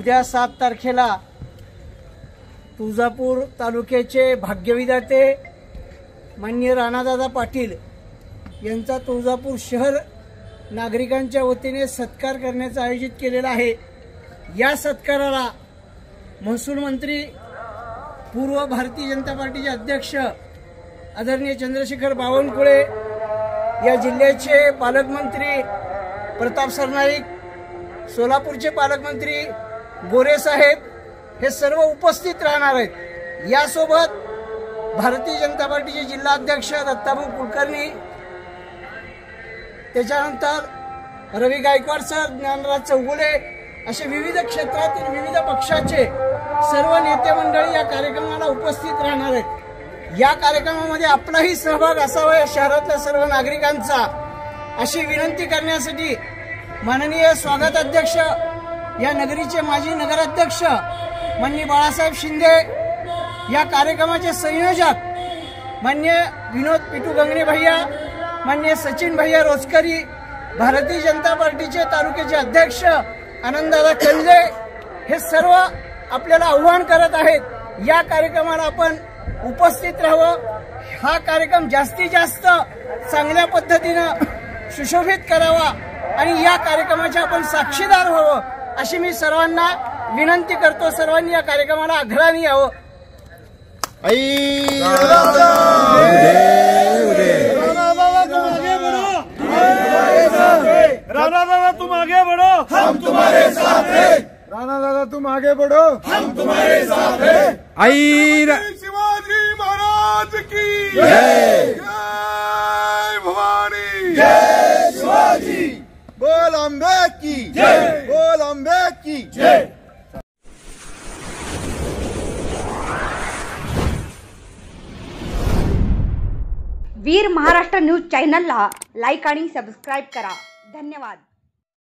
उद्या 7 तारखेला तुळजापूर तालुक्याचे भाग्यविधाते माननीय राणादादा पाटील यांचा तुळजापूर शहर नागरिकांच्या वतीने सत्कार करण्याचा आयोजित केलेला आहे। या सत्काराला महसूल मंत्री पूर्व भारतीय जनता पार्टीचे अध्यक्ष आदरणीय चंद्रशेखर बावनकुळे, या जिल्ह्याचे पालकमंत्री प्रताप सरनाईक, सोलापूरचे पालकमंत्री गोरे साहेब हे सर्व उपस्थित राहणार आहेत। यासोबत भारतीय जनता पार्टीचे जिल्हा अध्यक्ष दत्ताभाऊ कुलकर्णी, त्याच्यानंतर रवी गायकवाड सर, ज्ञानराज चौगुले असे विविध क्षेत्रातील विविध पक्षाचे सर्व नेते मंडळी या कार्यक्रमाला उपस्थित राहणार आहेत। या कार्यक्रमामध्ये आपलाही सहभाग असावा या शहरातल्या सर्व नागरिकांचा, अशी विनंती करण्यासाठी माननीय स्वागत अध्यक्ष, या नगरीचे माजी नगराध्यक्ष माननीय बाळासाहेब शिंदे, या कार्यक्रमाचे संयोजक माननीय विनोद पिटू गंगणे भैया, माननीय सचिन भैया रोजकरी, भारतीय जनता पार्टीचे तालुक्याचे अध्यक्ष आनंददादा कल्ले, हे सर्व आपल्याला आव्हान करत आहेत। या कार्यक्रमाला आपण उपस्थित राहावं, हा कार्यक्रम जास्तीत जास्त चांगल्या पद्धतीनं सुशोभित करावा आणि या कार्यक्रमाचे आपण साक्षीदार व्हावं, अशी मी सर्वांना विनंती करतो। सर्वांनी या कार्यक्रमाला आग्रहाने यावं। राणा दादा तुम आगे बढ़ो, हम तुम्हारे साथ हैं। राणा दादा तुम आगे बढ़ो, हम तुम्हारे साथ हैं। आई शिवाजी महाराज की जय, जय भवानी, जय शिवाजी, बोल अंबे की जय, बोल अंबे की जय। वीर महाराष्ट्र न्यूज चॅनलला लाईक आणि सबस्क्राईब करा। धन्यवाद।